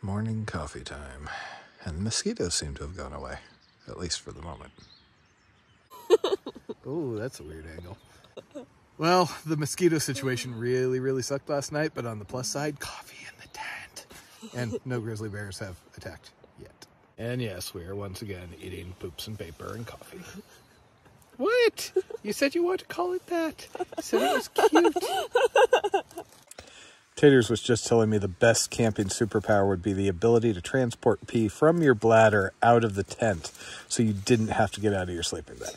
Morning coffee time. And the mosquitoes seem to have gone away, at least for the moment. Oh, that's a weird angle. Well, the mosquito situation really sucked last night, but on the plus side, coffee in the tent. And no grizzly bears have attacked yet. And yes, we are once again eating poops and paper and coffee. What? You said you wanted to call it that. You said it was cute. Taters was just telling me the best camping superpower would be the ability to transport pee from your bladder out of the tent so you didn't have to get out of your sleeping bag.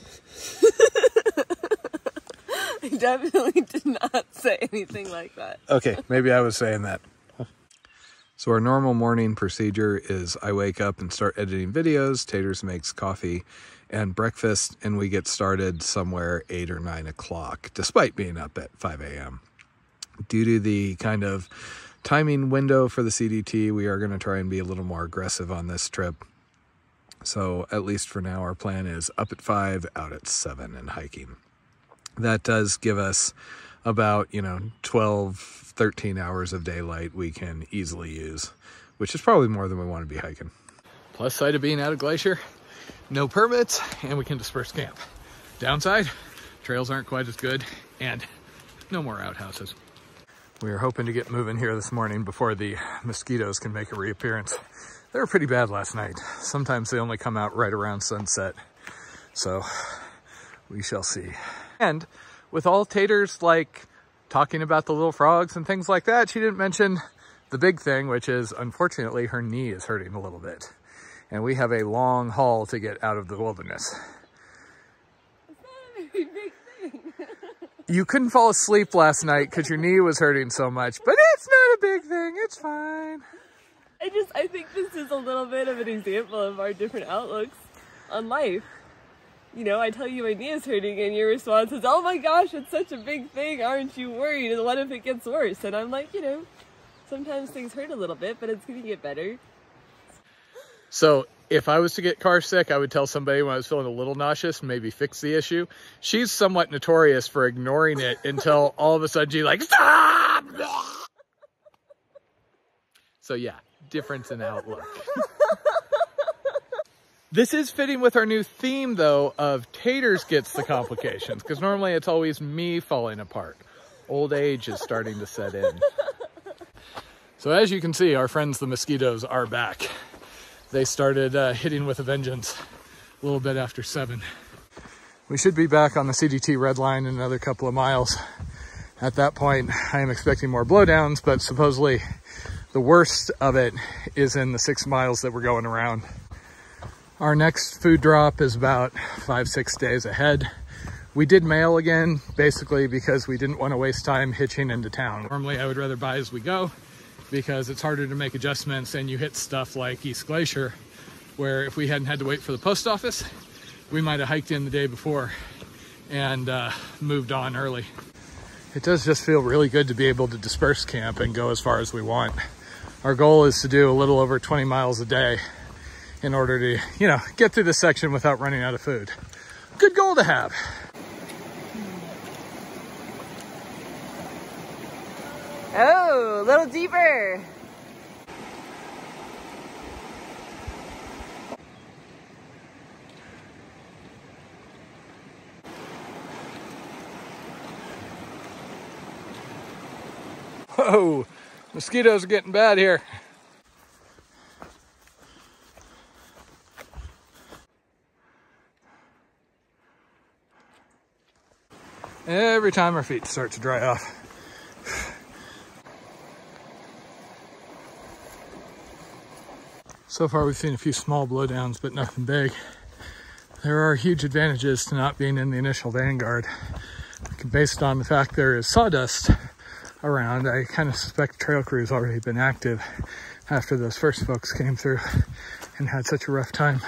I definitely did not say anything like that. Okay, maybe I was saying that. So our normal morning procedure is I wake up and start editing videos, Taters makes coffee and breakfast, and we get started somewhere 8 or 9 o'clock, despite being up at 5 a.m. Due to the kind of timing window for the CDT, we are going to try and be a little more aggressive on this trip. So at least for now, our plan is up at 5, out at 7 and hiking. That does give us about, 12, 13 hours of daylight we can easily use, which is probably more than we want to be hiking. Plus side of being out of Glacier, no permits, and we can disperse camp. Downside, trails aren't quite as good, and no more outhouses. We are hoping to get moving here this morning before the mosquitoes can make a reappearance. They were pretty bad last night. Sometimes they only come out right around sunset. So we shall see. And with all Taters talking about the little frogs and things like that, she didn't mention the big thing, which is unfortunately her knee is hurting a little bit. And we have a long haul to get out of the wilderness. It's not a very big thing. You couldn't fall asleep last night because your knee was hurting so much, but it's not a big thing. It's fine. I think this is a little bit of an example of our different outlooks on life. I tell you my knee is hurting and your response is, oh my gosh, it's such a big thing. Aren't you worried? And what if it gets worse? And I'm like, sometimes things hurt a little bit, but it's going to get better. So if I was to get car sick, I would tell somebody when I was feeling a little nauseous, maybe fix the issue. She's somewhat notorious for ignoring it until all of a sudden she's stop! So yeah, difference in outlook. This is fitting with our new theme, though, of Taters gets the complications, because normally it's always me falling apart. Old age is starting to set in. So as you can see, our friends the mosquitoes are back. They started hitting with a vengeance a little bit after 7. We should be back on the CDT red line in another couple of miles. At that point, I am expecting more blowdowns, but supposedly the worst of it is in the 6 miles that we're going around. Our next food drop is about 5-6 days ahead. We did mail again, basically because we didn't want to waste time hitching into town. Normally I would rather buy as we go because it's harder to make adjustments, and you hit stuff like East Glacier, where if we hadn't had to wait for the post office, we might have hiked in the day before and moved on early. It does just feel really good to be able to disperse camp and go as far as we want. Our goal is to do a little over 20 miles a day in order to, get through this section without running out of food. Good goal to have. Oh, a little deeper. Whoa, mosquitoes are getting bad here. Every time our feet start to dry off. So far we've seen a few small blowdowns, but nothing big. There are huge advantages to not being in the initial vanguard. Based on the fact there is sawdust around, I kind of suspect trail crew's already been active after those first folks came through and had such a rough time.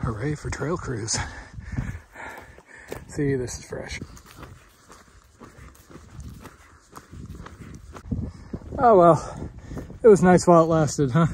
Hooray for trail crews. See, this is fresh. Oh well, it was nice while it lasted, huh?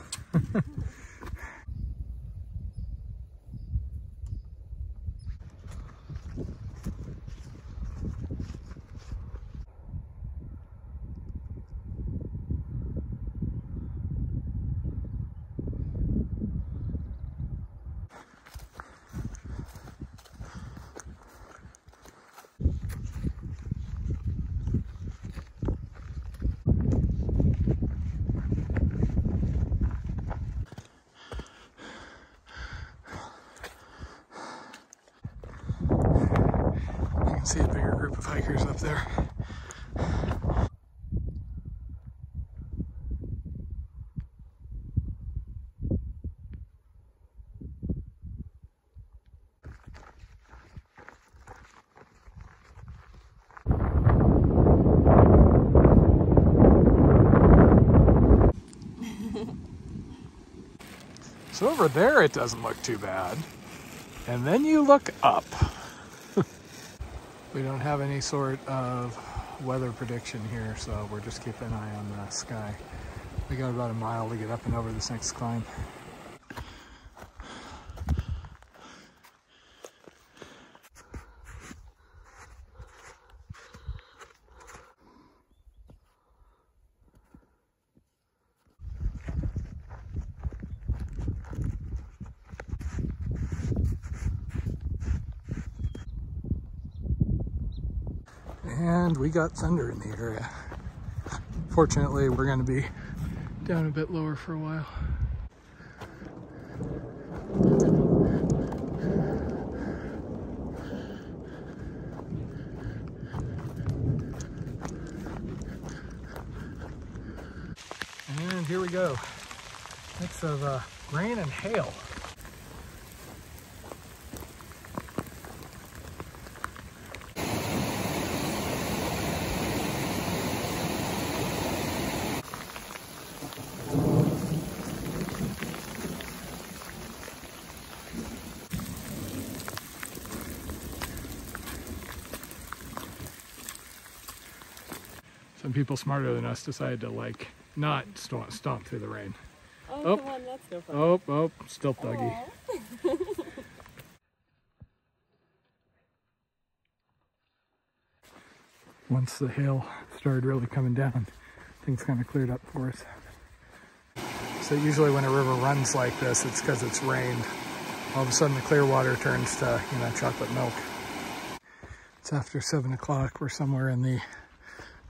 bigger group of hikers up there. So over there it doesn't look too bad. And then you look up. We don't have any sort of weather prediction here, so we're just keeping an eye on the sky. We got about a mile to get up and over this next climb. And we got thunder in the area. Fortunately, we're going to be down a bit lower for a while. And here we go. Mix of rain and hail. Some people smarter than us decided to like not stomp through the rain. Oh, come on, that's no fun. Oh, still thuggy. Once the hail started really coming down, things kind of cleared up for us. So usually when a river runs like this, it's because it's rained. All of a sudden the clear water turns to, you know, chocolate milk. It's after 7 o'clock. We're somewhere in the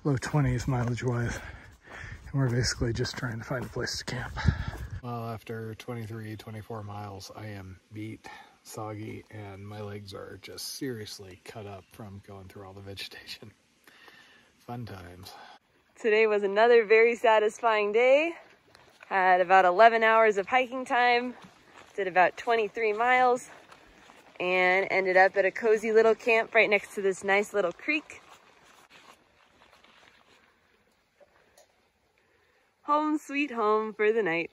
low 20s mileage-wise. And we're basically just trying to find a place to camp. Well, after 23, 24 miles, I am beat, soggy, and my legs are just seriously cut up from going through all the vegetation. Fun times. Today was another very satisfying day. Had about 11 hours of hiking time, did about 23 miles, and ended up at a cozy little camp right next to this nice little creek. Home sweet home for the night.